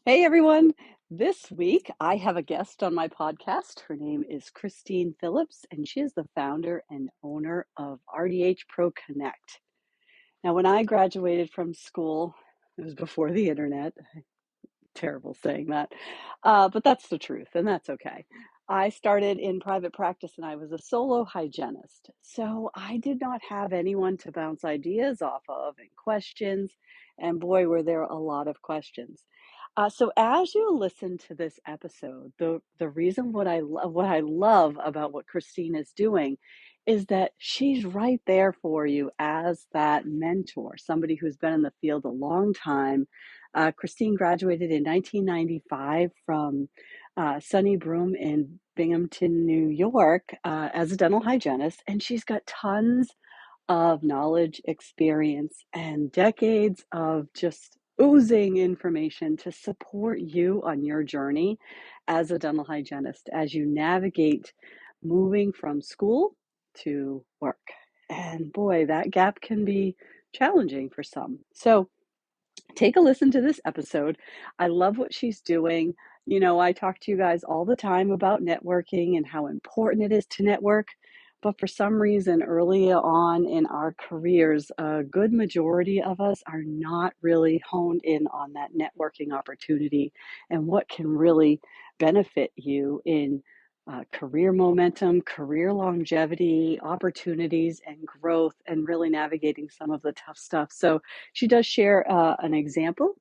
Hey everyone. This week I have a guest on my podcast. Her name is Christine Phillips, and she is the founder and owner of RDHPro Connect. Now, when I graduated from school, it was before the internet. Terrible saying that, but that's the truth, and that's okay. I started in private practice and I was a solo hygienist. So I did not have anyone to bounce ideas off of and questions. And boy, were there a lot of questions. So as you listen to this episode, the reason what I love about what Christine is doing is that she's right there for you as that mentor, somebody who's been in the field a long time. Christine graduated in 1995 from Sunny Broom in Binghamton, New York, as a dental hygienist, and she's got tons of knowledge, experience, and decades of just oozing information to support you on your journey as a dental hygienist as you navigate moving from school to work. And boy, that gap can be challenging for some. So, take a listen to this episode. I love what she's doing. You know, I talk to you guys all the time about networking and how important it is to network. But for some reason, early on in our careers, a good majority of us are not really honed in on that networking opportunity and what can really benefit you in career momentum, career longevity, opportunities, and growth, and really navigating some of the tough stuff. So, she does share an example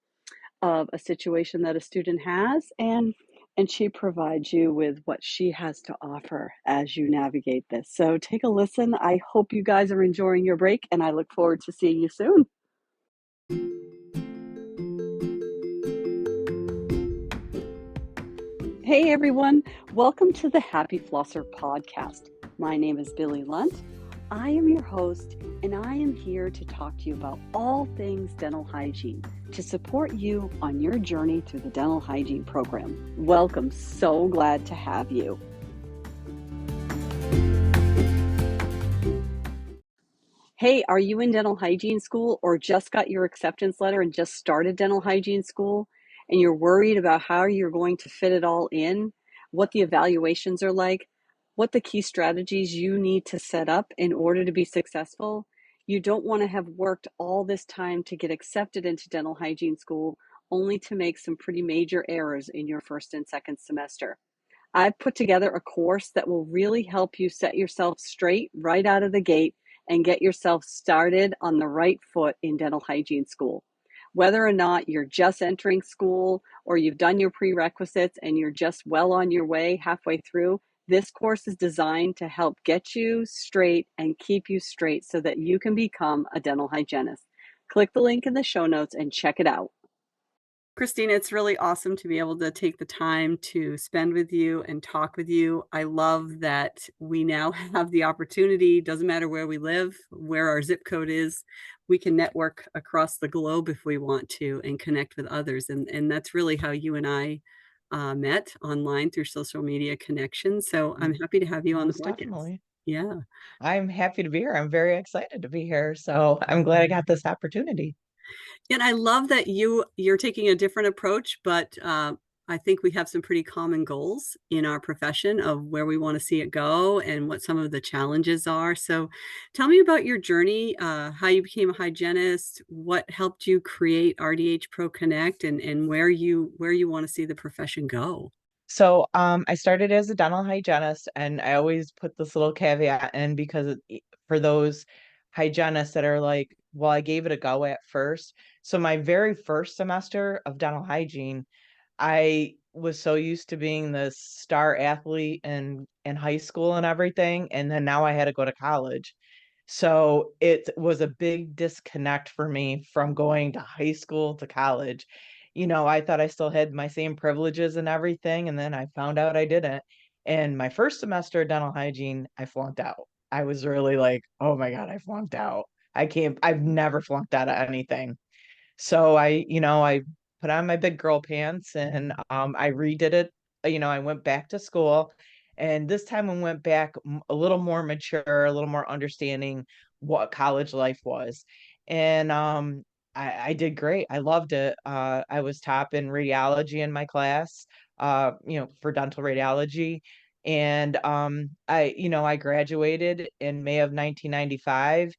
of a situation that a student has, and she provides you with what she has to offer as you navigate this. So take a listen. I hope you guys are enjoying your break, and I look forward to seeing you soon. Hey everyone, welcome to the Happy Flosser podcast. My name is Billy Lunt. I am your host, and I am here to talk to you about all things dental hygiene to support you on your journey through the dental hygiene program. Welcome, so glad to have you. Hey, are you in dental hygiene school or just got your acceptance letter and just started dental hygiene school and you're worried about how you're going to fit it all in, what the evaluations are like, what the key strategies you need to set up in order to be successful? You don't want to have worked all this time to get accepted into dental hygiene school only to make some pretty major errors in your first and second semester. I've put together a course that will really help you set yourself straight right out of the gate and get yourself started on the right foot in dental hygiene school. Whether or not you're just entering school or you've done your prerequisites and you're just well on your way halfway through, this course is designed to help get you straight and keep you straight so that you can become a dental hygienist. Click the link in the show notes and check it out. Christine, it's really awesome to be able to take the time to spend with you and talk with you. I love that we now have the opportunity, doesn't matter where we live, where our zip code is, we can network across the globe if we want to and connect with others. And that's really how you and I met online through social media connections. So I'm happy to have you on the Most podcast. definitely. Yeah. I'm happy to be here. I'm very excited to be here. So I'm glad I got this opportunity. And I love that you're taking a different approach, but I think we have some pretty common goals in our profession of where we want to see it go and what some of the challenges are. So, tell me about your journey, how you became a hygienist, what helped you create RDHPro Connect, and where you want to see the profession go. So I started as a dental hygienist, and I always put this little caveat in because for those hygienists that are like, well, I gave it a go at first. So my very first semester of dental hygiene, I was so used to being the star athlete in high school and everything, and then now I had to go to college. So it was a big disconnect for me from going to high school to college. I thought I still had my same privileges and everything, and then I found out I didn't. And my first semester of dental hygiene, I flunked out. I was really like, oh my God, I flunked out. I've never flunked out of anything. So I put on my big girl pants and I redid it. I went back to school, and this time I went back a little more mature, a little more understanding what college life was. And I did great. I loved it. I was top in radiology in my class, for dental radiology. And I graduated in May of 1995.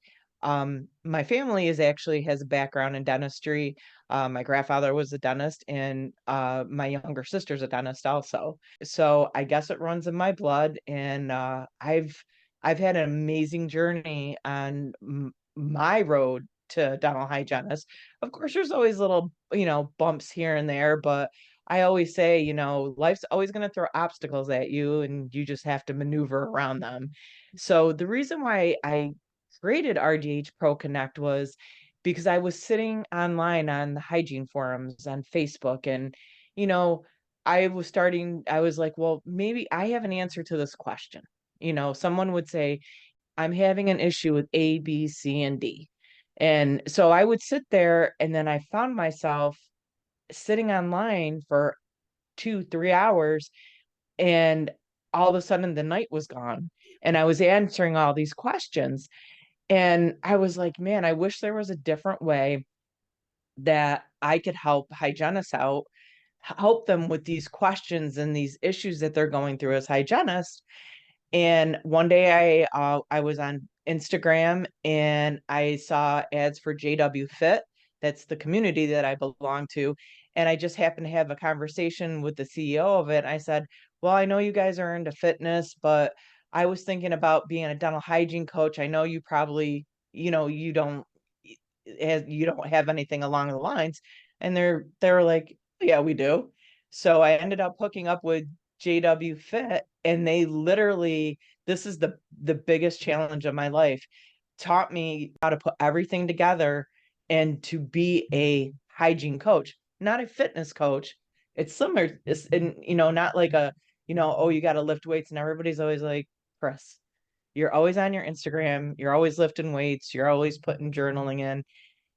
My family is actually has a background in dentistry. My grandfather was a dentist, and my younger sister's a dentist also. So I guess it runs in my blood, and I've had an amazing journey on my road to dental hygienist. Of course, there's always little, bumps here and there, but I always say, life's always going to throw obstacles at you and you just have to maneuver around them. So the reason why I created RDH Pro Connect was because I was sitting online on the hygiene forums on Facebook, and, you know, I was like, well, maybe I have an answer to this question. Someone would say, I'm having an issue with A, B, C, and D. And so I would sit there, and then I found myself sitting online for 2, 3 hours, and all of a sudden the night was gone. And I was answering all these questions. And I was like, man, I wish there was a different way that I could help hygienists out, help them with these questions and these issues that they're going through as hygienists. And one day I was on Instagram and I saw ads for JW Fit. That's the community that I belong to. And I just happened to have a conversation with the CEO of it. I said, well, I know you guys are into fitness, but I was thinking about being a dental hygiene coach. I know you probably, you don't have anything along the lines. And they're like, yeah, we do. So I ended up hooking up with JW Fit, and they literally, this is the biggest challenge of my life, taught me how to put everything together and to be a hygiene coach, not a fitness coach. It's similar, and not like oh, you got to lift weights, and everybody's always like, Chris, you're always on your Instagram, you're always lifting weights, you're always putting journaling in.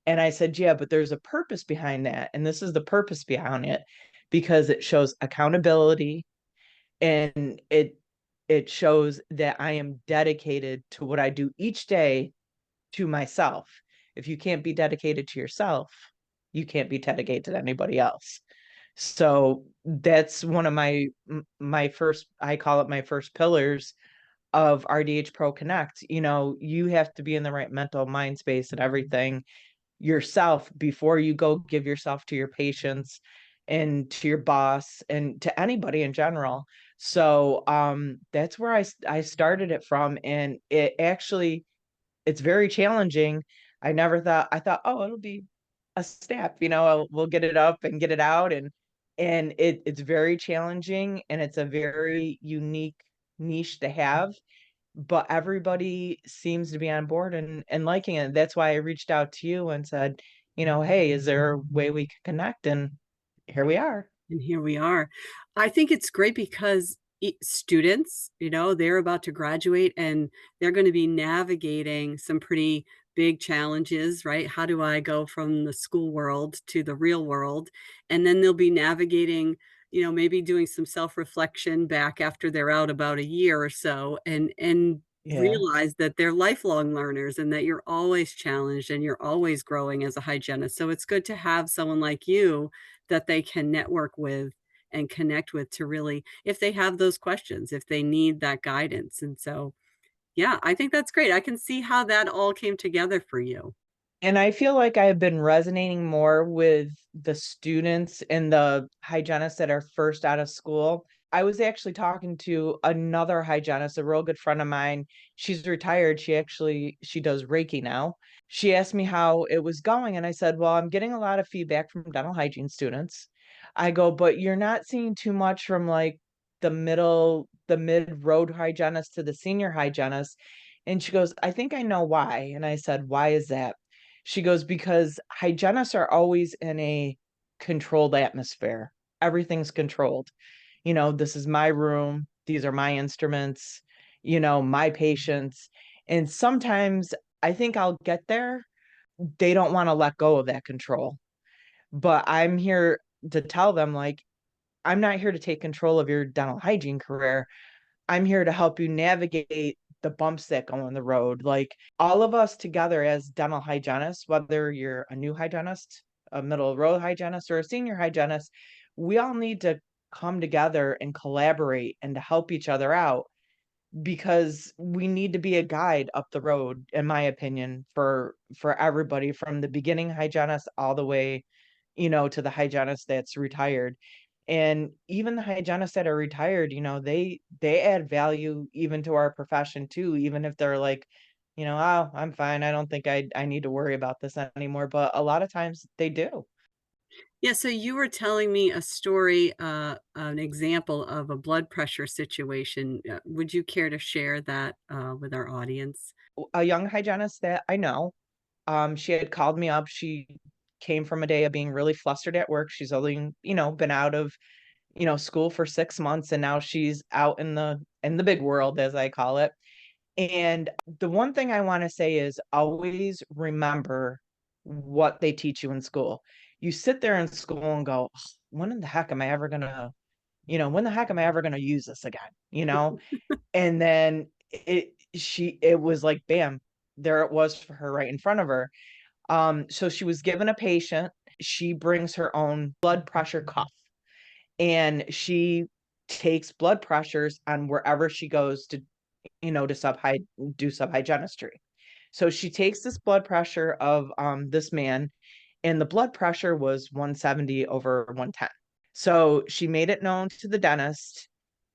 And I said, yeah, but there's a purpose behind that. And this is the purpose behind it, because it shows accountability, and it shows that I am dedicated to what I do each day to myself. If you can't be dedicated to yourself, you can't be dedicated to anybody else. So that's one of my first, I call it my first pillars of RDH Pro Connect. You have to be in the right mental mind space and everything yourself before you go give yourself to your patients and to your boss and to anybody in general. So that's where I started it from, and it's very challenging. I thought, oh, it'll be a step, we'll get it up and get it out, and it's very challenging, and it's a very unique niche to have, but everybody seems to be on board and liking it. That's why I reached out to you and said, hey, is there a way we can connect? And here we are. And here we are. I think it's great because students, they're about to graduate and they're going to be navigating some pretty big challenges, right? How do I go from the school world to the real world? And then they'll be navigating, maybe doing some self-reflection back after they're out about a year or so, and Yeah. realize that they're lifelong learners and that you're always challenged and you're always growing as a hygienist. So it's good to have someone like you that they can network with and connect with, to really, if they have those questions, if they need that guidance. And so, yeah, I think that's great. I can see how that all came together for you. And I feel like I've been resonating more with the students and the hygienists that are first out of school. I was actually talking to another hygienist, a real good friend of mine. She's retired. She does Reiki now. She asked me how it was going, and I said, "Well, I'm getting a lot of feedback from dental hygiene students." I go, "But you're not seeing too much from like the mid road hygienist to the senior hygienist." And she goes, "I think I know why." And I said, "Why is that?" She goes, because hygienists are always in a controlled atmosphere. Everything's controlled. This is my room. These are my instruments, my patients. And sometimes I think I'll get there. They don't want to let go of that control. But I'm here to tell them, like, I'm not here to take control of your dental hygiene career. I'm here to help you navigate the bumps that go on the road. Like all of us together as dental hygienists, whether you're a new hygienist, a middle road hygienist, or a senior hygienist, we all need to come together and collaborate and to help each other out because we need to be a guide up the road, in my opinion, for everybody from the beginning hygienist all the way, to the hygienist that's retired. And even the hygienists that are retired, they add value even to our profession too, even if they're like, oh, I'm fine. I don't think I need to worry about this anymore. But a lot of times they do. Yeah, so you were telling me a story, an example of a blood pressure situation. Would you care to share that, with our audience? A young hygienist that I know, she had called me up. She came from a day of being really flustered at work. She's only, been out of, school for 6 months, and now she's out in the big world, as I call it. And the one thing I want to say is always remember what they teach you in school. You sit there in school and go, when in the heck am I ever gonna, when the heck am I ever gonna use this again? And then it was like bam, there it was for her right in front of her. So she was given a patient. She brings her own blood pressure cuff, and she takes blood pressures on wherever she goes to, to do subhygienistry. So she takes this blood pressure of this man, and the blood pressure was 170 over 110. So she made it known to the dentist,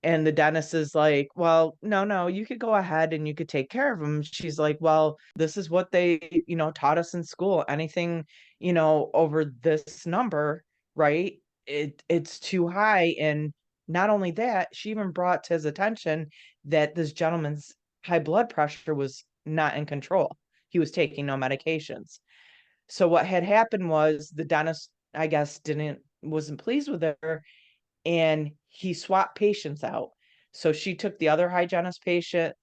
and the dentist is like, well, no, no, you could go ahead and you could take care of him. She's like, well, this is what they, taught us in school. Anything, over this number, right? It's too high. And not only that, she even brought to his attention that this gentleman's high blood pressure was not in control. He was taking no medications. So what had happened was the dentist, I guess, wasn't pleased with her, and he swapped patients out. So she took the other hygienist patient,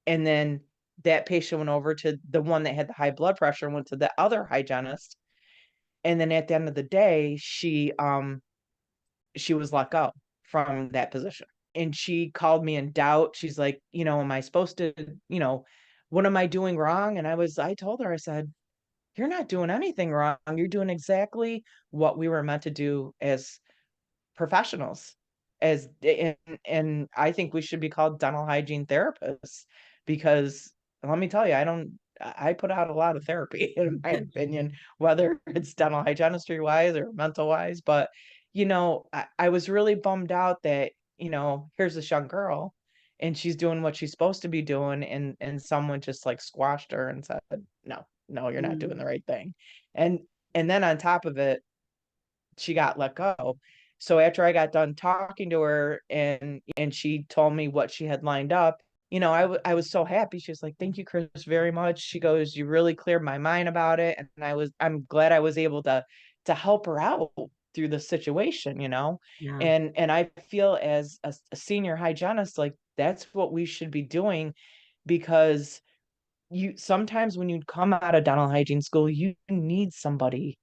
and then that patient went over to the one that had the high blood pressure and went to the other hygienist. And then at the end of the day, she was let go from that position. And she called me in doubt. She's like, am I supposed to, you know, what am I doing wrong? And I told her, I said, you're not doing anything wrong. You're doing exactly what we were meant to do as professionals. And I think we should be called dental hygiene therapists because let me tell you, I put out a lot of therapy in my opinion, whether it's dental hygienistry wise or mental wise. But I was really bummed out that, here's this young girl and she's doing what she's supposed to be doing, and someone just like squashed her and said, no, no, you're not Mm, doing the right thing. And then on top of it, she got let go. So after I got done talking to her and she told me what she had lined up, I was so happy. She was like, "Thank you, Chris, very much." She goes, "You really cleared my mind about it." And I'm glad I was able to help her out through the situation. yeah. And I feel as a senior hygienist, like that's what we should be doing because you sometimes when you come out of dental hygiene school, you need somebody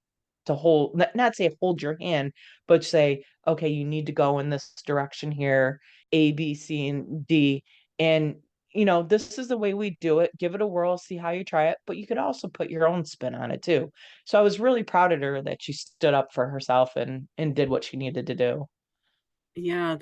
to hold, not say hold your hand, but say, okay, you need to go in this direction here, A, B, C, and D. And, this is the way we do it. Give it a whirl, see how you try it, but you could also put your own spin on it too. So I was really proud of her that she stood up for herself and did what she needed to do. Yeah,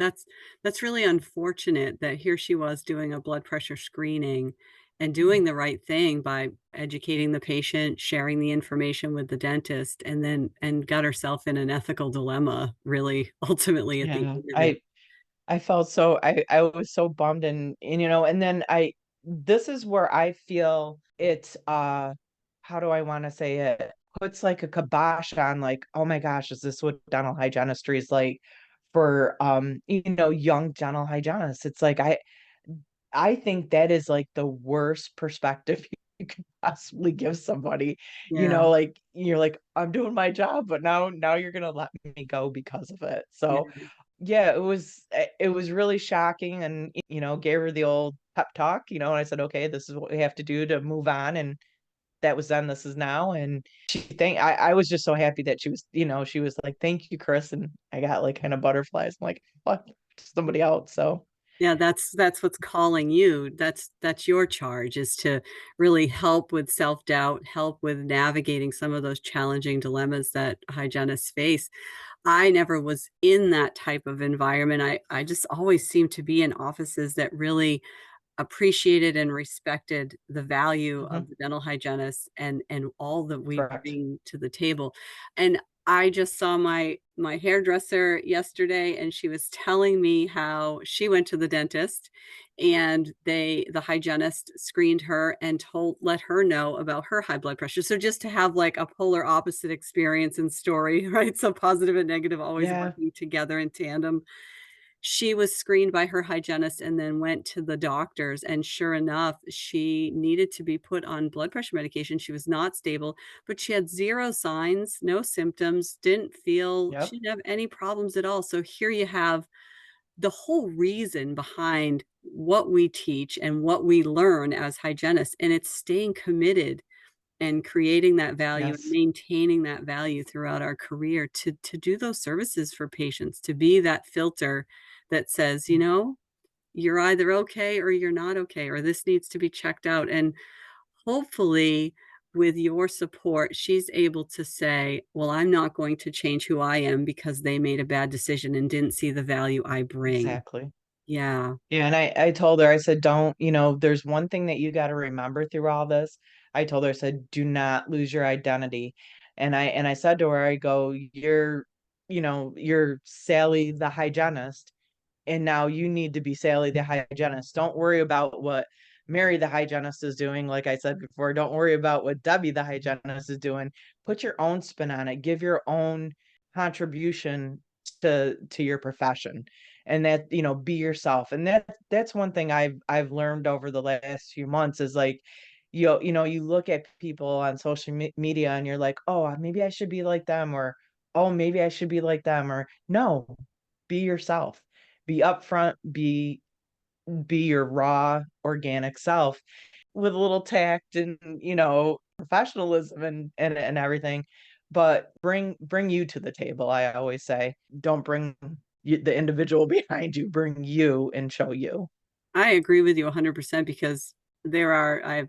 that's really unfortunate that here she was doing a blood pressure screening and Mm. doing the right thing by educating the patient, sharing the information with the dentist, and got herself in an ethical dilemma, really, ultimately at the Yeah, end of it. I felt so I was so bummed, and and then I this is where I feel it's how do I want to say it? Puts like a kibosh on like, oh my gosh, is this what dental hygienistry is like for young dental hygienists? It's like I think that is like the worst perspective you could possibly give somebody. Yeah, Like you're like, I'm doing my job, but now you're gonna let me go because of it. So yeah. yeah, it was really shocking and, gave her the old pep talk, and I said, "Okay, this is what we have to do to move on," and that was then, this is now, and I was just so happy that she was like, "Thank you, Chris," and I got, like, kinda butterflies. I'm like, "What? Somebody else," so Yeah, that's what's calling you. That's your charge, is to really help with self-doubt, help with navigating some of those challenging dilemmas that hygienists face. I never was in that type of environment. I just always seemed to be in offices that really appreciated and respected the value of Mhm. the dental hygienist and all that we Correct. bring to the table. And I just saw my hairdresser yesterday, and she was telling me how she went to the dentist, and the hygienist screened her and let her know about her high blood pressure. So just to have like a polar opposite experience and story, right? So positive and negative always Yeah. working together in tandem. She was screened by her hygienist and then went to the doctors, and sure enough, she needed to be put on blood pressure medication. She was not stable, but she had 0 signs, no symptoms, she Yep. didn't have any problems at all. So here you have the whole reason behind what we teach and what we learn as hygienists, and it's staying committed and creating that value and Yes. maintaining that value throughout our career to do those services for patients, to be that filter that says, you know, you're either okay or you're not okay, or this needs to be checked out. And hopefully, with your support, she's able to say, well, I'm not going to change who I am because they made a bad decision and didn't see the value I bring. Exactly. Yeah. Yeah, and I told her, I said, don't, there's one thing that you got to remember through all this. I told her, I said, do not lose your identity. And I said to her, I go, you're Sally the hygienist, and now you need to be Sally the hygienist. Don't worry about what Mary the hygienist is doing. Like I said before, don't worry about what Debbie the hygienist is doing. Put your own spin on it. Give your own contribution to your profession. And that, be yourself. And that's one thing I've learned over the last few months is like, you look at people on social media and you're like, oh, maybe I should be like them, or oh, maybe I should be like them, or no, be yourself, be upfront, be your raw organic self with a little tact and professionalism and everything, but bring you to the table. I always say, don't bring the individual behind you, bring you and show you. I agree with you 100% because I have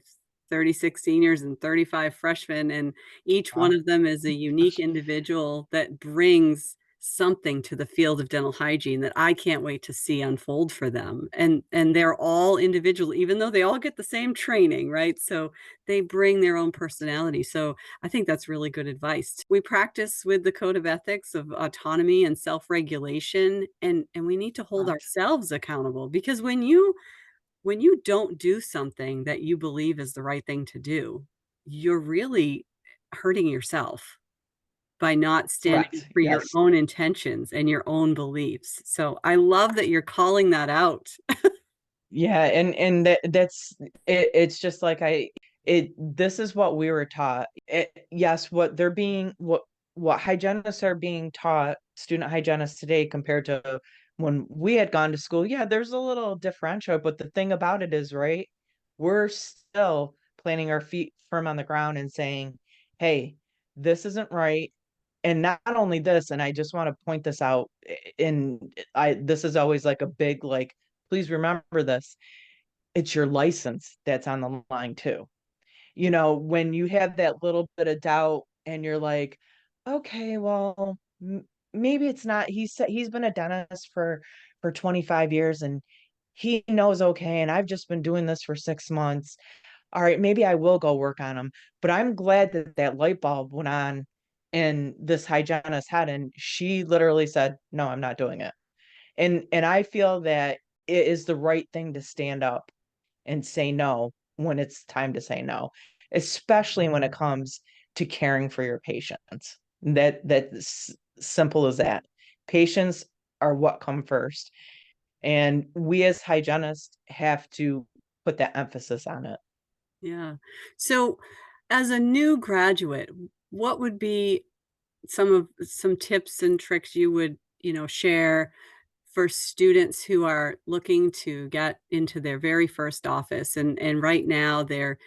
36 seniors and 35 freshmen, and each one Wow. of them is a unique individual that brings something to the field of dental hygiene that I can't wait to see unfold for them. And they're all individual, even though they all get the same training, right? So they bring their own personality. So I think that's really good advice. We practice with the code of ethics of autonomy and self-regulation, and we need to hold Correct. ourselves accountable, because when you don't do something that you believe is the right thing to do, you're really hurting yourself by not standing up Correct. for your Yes. own intentions and your own beliefs. So I love that you're calling that out. Yeah, and that's it, it's just like this is what we were taught. Yes, what hygienists are being taught, student hygienists today compared to when we had gone to school. Yeah, there's a little differential, but the thing about it is, right, we're still planting our feet firm on the ground and saying, "Hey, this isn't right." And not only this, and I just want to point this out, and this is always like a big like, please remember this. It's your license that's on the line too. When you have that little bit of doubt and you're like, okay, well, maybe it's not. He's been a dentist for 25 years and he knows okay, and I've just been doing this for 6 months. All right, maybe I will go work on him. But I'm glad that that light bulb went on in this hygienist's head, and she literally said, "No, I'm not doing it." And I feel that it is the right thing to stand up and say no when it's time to say no, especially when it comes to caring for your patients. That's simple as that. Patients are what come first, and we as hygienists have to put that emphasis on it. Yeah. So as a new graduate, what would be some tips and tricks you would, share for students who are looking to get into their very first office, and right now they're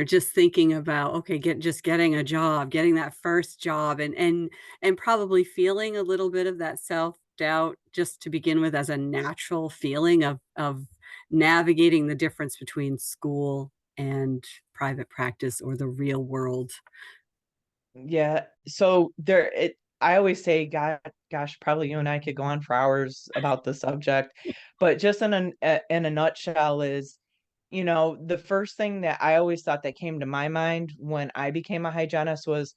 just thinking about, okay, getting a job, getting that first job, and probably feeling a little bit of that mapped out just to begin with as a natural feeling of navigating the difference between school and private practice or the real world? Yeah. So I always say, God, gosh, probably you and I could go on for hours about the subject, but just in a nutshell is, the first thing that I always thought that came to my mind when I became a hygienist was,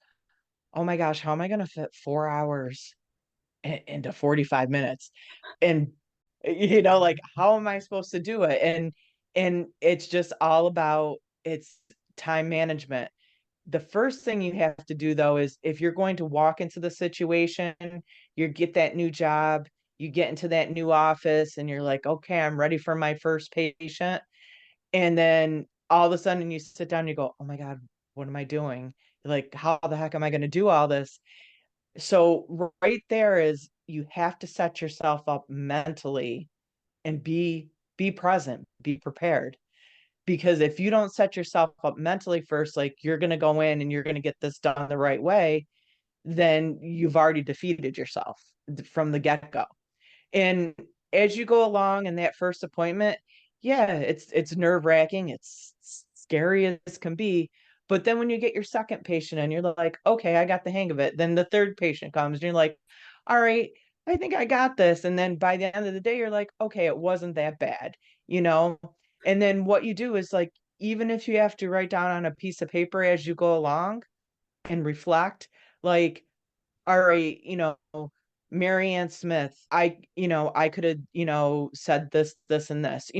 oh my gosh, how am I going to fit 4 hours into 45 minutes? And, like, how am I supposed to do it? And it's just all about it's time management. The first thing you have to do though is if you're going to walk into the situation, you get that new job, you get into that new office and you're like, okay, I'm ready for my first patient. And then all of a sudden you sit down and you go, oh my God, what am I doing? Like, how the heck am I going to do all this? So right there is you have to set yourself up mentally and be present, be prepared. Because if you don't set yourself up mentally first, like you're going to go in and you're going to get this done the right way, then you've already defeated yourself from the get-go. And as you go along in that first appointment, yeah, it's nerve-wracking, it's scary as can be. But then when you get your second patient and you're like, okay, I got the hang of it. Then the third patient comes and you're like, all right, I think I got this. And then by the end of the day, you're like, okay, it wasn't that bad, you know? And then what you do is like, even if you have to write down on a piece of paper as you go along and reflect, like, all right, Marianne Smith, I could have, said this, this, and this,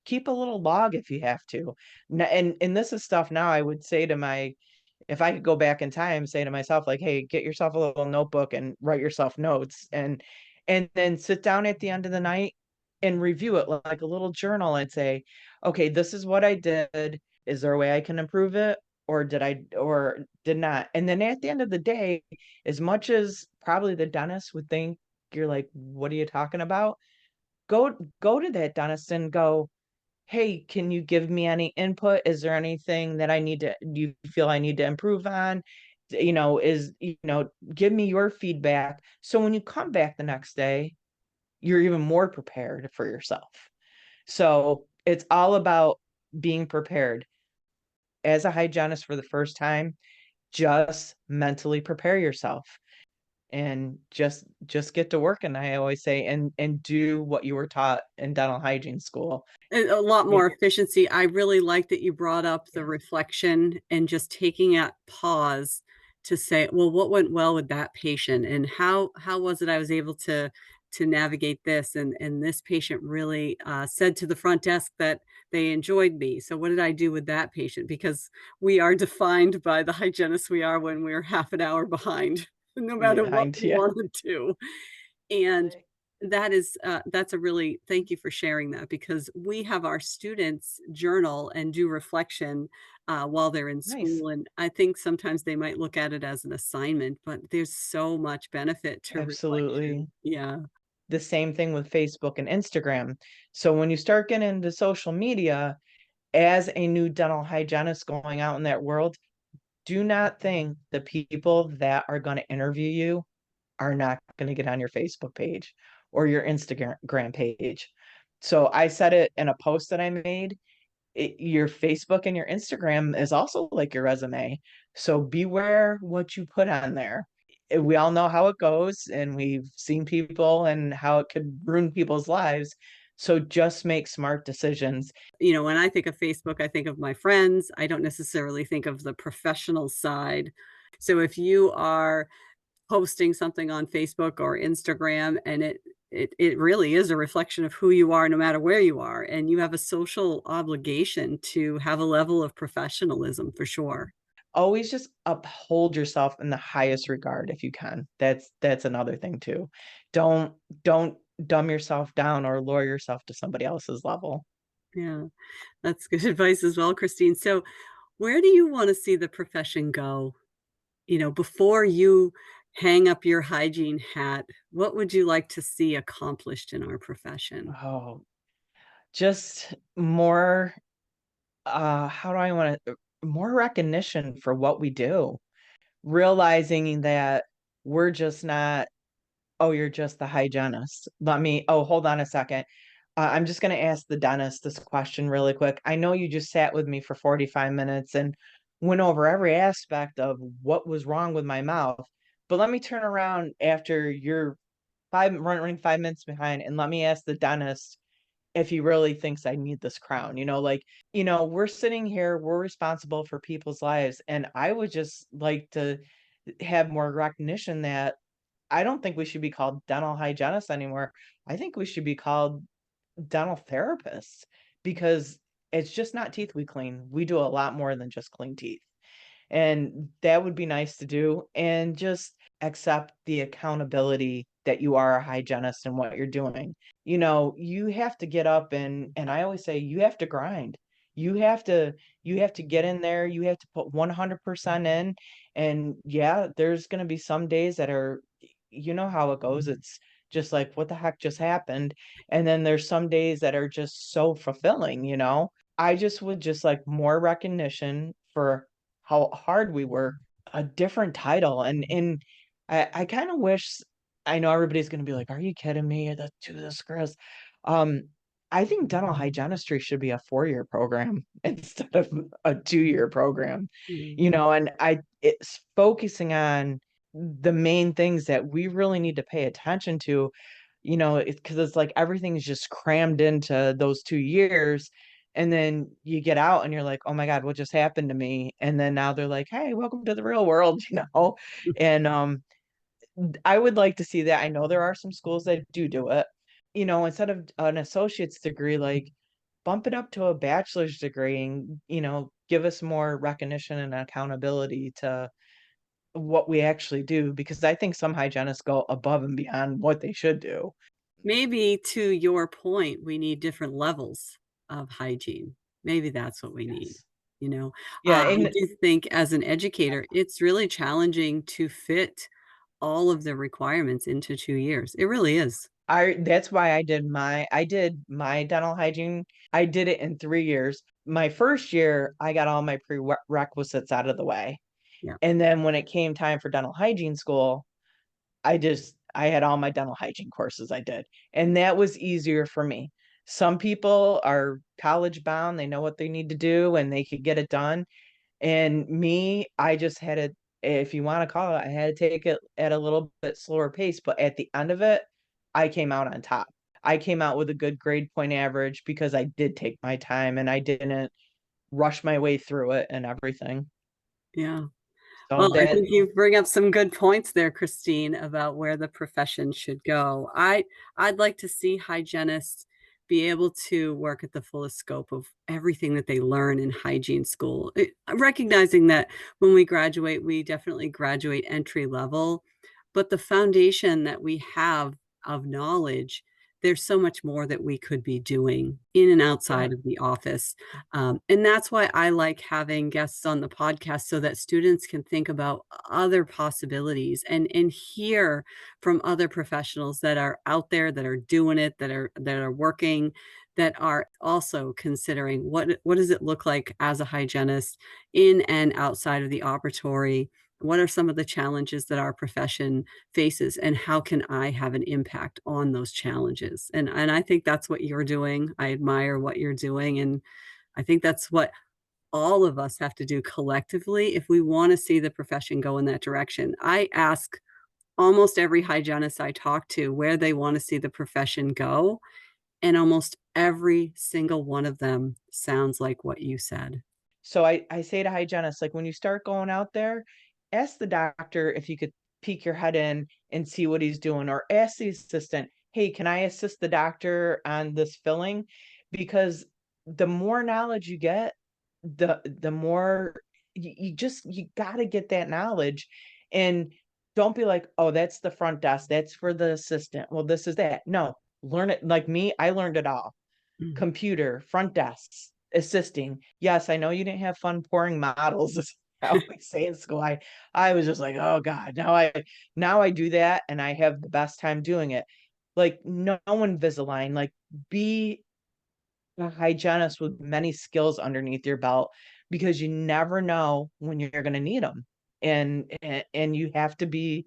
keep a little log if you have to. And this is stuff now I would say if I could go back in time, say to myself, like, hey, get yourself a little notebook and write yourself notes and then sit down at the end of the night and review it like a little journal and say, okay, this is what I did. Is there a way I can improve it? Or did not? And then at the end of the day, as much as probably the dentist would think you're like, what are you talking about? Go to that dentist and go, hey, can you give me any input? Is there anything that do you feel I need to improve on? Give me your feedback. So when you come back the next day, you're even more prepared for yourself. So it's all about being prepared. As a hygienist for the first time, just mentally prepare yourself and just get to work. And I always say, and do what you were taught in dental hygiene school. A lot You more efficiency. I really like that you brought up the Yeah. reflection and just taking a pause to say, well, what went well with that patient and how was it I was able to navigate this and this patient really said to the front desk that they enjoyed me. So what did I do with that patient? Because we are defined by the hygienist we are when we're half an hour behind, no matter what behind we you. wanted to. And that's a really thank you for sharing that because we have our students journal and do reflection while they're in Nice. school. And I think sometimes they might look at it as an assignment, but there's so much benefit to reflection. Absolutely. Yeah. The same thing with Facebook and Instagram. So when you start getting into social media as a new dental hygienist going out in that world, do not think the people that are going to interview you are not going to get on your Facebook page or your Instagram page. So I said it in a post that I made. Your Facebook and your Instagram is also like your resume. So beware what you put on there. We all know how it goes, and we've seen people and how it could ruin people's lives. So just make smart decisions. When I think of Facebook, I think of my friends. I don't necessarily think of the professional side. So if you are posting something on Facebook or Instagram, and it really is a reflection of who you are no matter where you are, and you have a social obligation to have a level of professionalism for sure. Always just uphold yourself in the highest regard if you can. That's another thing too. Don't dumb yourself down or lower yourself to somebody else's level. Yeah, that's good advice as well, Christine. So where do you wanna see the profession go? Before you hang up your hygiene hat, what would you like to see accomplished in our profession? Oh, just more how do I want to more recognition for what we do. Realizing that we're just not Oh, you're just the hygienist. Hold on a second. I'm just going to ask the dentist this question really quick. I know you just sat with me for 45 minutes and went over every aspect of what was wrong with my mouth. But let me turn around after you're running 5 minutes behind, and let me ask the dentist if he really thinks I need this crown. We're sitting here, we're responsible for people's lives. And I would just like to have more recognition that I don't think we should be called dental hygienists anymore. I think we should be called dental therapists, because it's just not teeth we clean. We do a lot more than just clean teeth. And that would be nice to do, and just accept the accountability that you are a hygienist and what you're doing. You have to get up, and I always say you have to grind. You have to get in there, you have to put 100% in. And yeah, there's going to be some days that are, you know how it goes. It's just like, what the heck just happened? And then there's some days that are just so fulfilling. I just would just like more recognition for how hard we work, a different title. And I kind of wish, I know everybody's going to be like, are you kidding me? That's too this, Chris. Um, I think dental hygienistry should be a 4-year program instead of a 2-year program, Mm. and it's focusing on the main things that we really need to pay attention to, because it's like everything's just crammed into those 2 years. And then you get out and you're like, oh my God, what just happened to me? And then now they're like, hey, welcome to the real world, And I would like to see that. I know there are some schools that do it. Instead of an associate's degree, like bump it up to a bachelor's degree, and, give us more recognition and accountability to what we actually do, because I think some hygienists go above and beyond what they should do. Maybe to your point, we need different levels of hygiene. Maybe that's what we need, Yes. you know? Yeah, I and do think as an educator, it's really challenging to fit all of the requirements into 2 years. It really is. that's why I did my dental hygiene. I did it in 3 years. My first year, I got all my prerequisites out of the way. Yeah. And then when it came time for dental hygiene school, I had all my dental hygiene courses I did. And that was easier for me. Some people are college bound, they know what they need to do and they could get it done. And me, I just had to, if you want to call it, I had to take it at a little bit slower pace. But at the end of it, I came out on top. I came out with a good grade point average because I did take my time and I didn't rush my way through it and everything. Yeah. So Well, I that think you bring up some good points there, Christine, about where the profession should go. I'd like to see hygienists be able to work at the fullest scope of everything that they learn in hygiene school. Recognizing that when we graduate, we definitely graduate entry level, but the foundation that we have of knowledge, there's so much more that we could be doing in and yeah. outside of the office. And that's why I like having guests on the podcast so that students can think about other possibilities and hear from other professionals that are out there, that are doing it, that are working, that are also considering what does it look like as a hygienist in and outside of the operatory. What are some of the challenges that our profession faces, and how can I have an impact on those challenges? And I think that's what you're doing. I admire what you're doing, and I think that's what all of us have to do collectively if we want to see the profession go in that direction. I ask almost every hygienist I talk to where they want to see the profession go, and almost every single one of them sounds like what you said. So I say to hygienists, like when you start going out there, ask the doctor if you could peek your head in and see what he's doing, or ask the assistant, hey, can I assist the doctor on this filling? Because the more knowledge you get, the more you got to get that knowledge. And don't be like, oh, that's the front desk, that's for the assistant, well, this is that. No, learn it. Like me, I learned it all. Mm. Computer, front desks, assisting. Yes, I know you didn't have fun pouring models, as I always say in school. I was just like, oh God, now I do that and I have the best time doing it. Like no Invisalign, like be a hygienist with many skills underneath your belt, because you never know when you're going to need them. And you have to be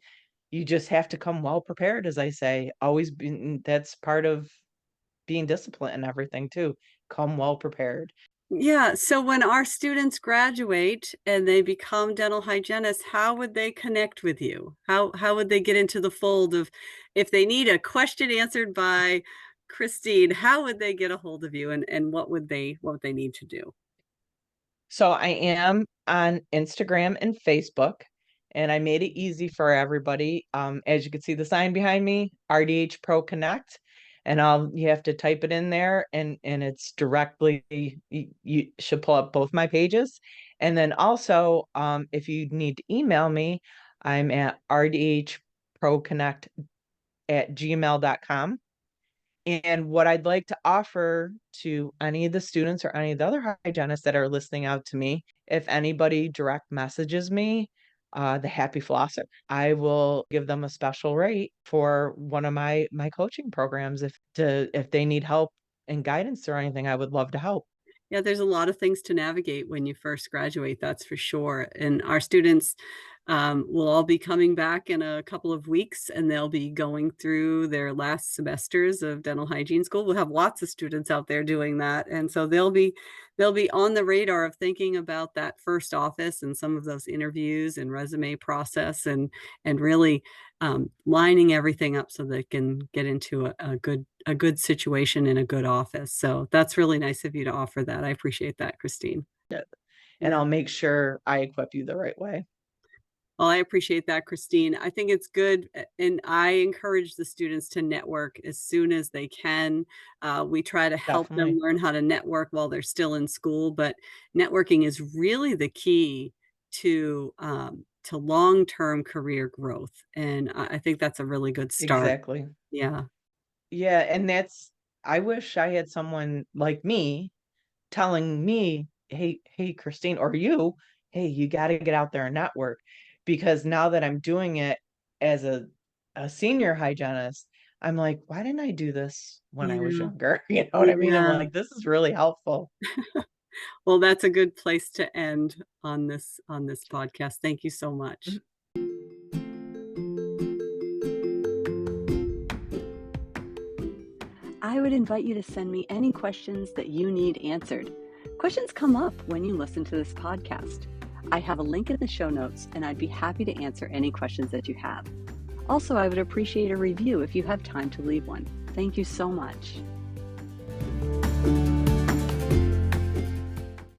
you just have to come well prepared, as I say. That's part of being disciplined and everything too. Come well prepared. Yeah. So when our students graduate and they become dental hygienists, how would they connect with you? How would they get into the fold of, if they need a question answered by Christine, how would they get a hold of you, and what would they need to do? So I am on Instagram and Facebook, and I made it easy for everybody. As you can see the sign behind me, RDHPro Connect, and you have to type it in there, and it's directly, you should pull up both my pages. And then also, if you need to email me, I'm at rdhproconnect@gmail.com. And what I'd like to offer to any of the students or any of the other hygienists that are listening out to me, if anybody direct messages me, the Happy Flosser, I will give them a special rate for one of my coaching programs. If they need help and guidance or anything, I would love to help. Yeah, there's a lot of things to navigate when you first graduate, that's for sure. And our students will all be coming back in a couple of weeks, and they'll be going through their last semesters of dental hygiene school. We'll have lots of students out there doing that, and so they'll be on the radar of thinking about that first office and some of those interviews and resume process, and really lining everything up so they can get into a good situation in a good office. So that's really nice of you to offer that. I appreciate that, Christine. Yeah. And Yeah. I'll make sure I equip you the right way. Well, I appreciate that, Christine. I think it's good, and I encourage the students to network as soon as they can. We try to help them Definitely. learn how to network while they're still in school, but networking is really the key to long-term career growth, and I think that's a really good start. Exactly. Yeah. Yeah. And I wish I had someone like me telling me, hey, Christine, or you, hey, you got to get out there and network. Because now that I'm doing it as a senior hygienist, I'm like, why didn't I do this when I was Yeah. younger? You know what I mean? I'm Yeah. like, this is really helpful. Well, that's a good place to end on this podcast. Thank you so much. I would invite you to send me any questions that you need answered. Questions come up when you listen to this podcast. I have a link in the show notes, and I'd be happy to answer any questions that you have. Also, I would appreciate a review if you have time to leave one. Thank you so much.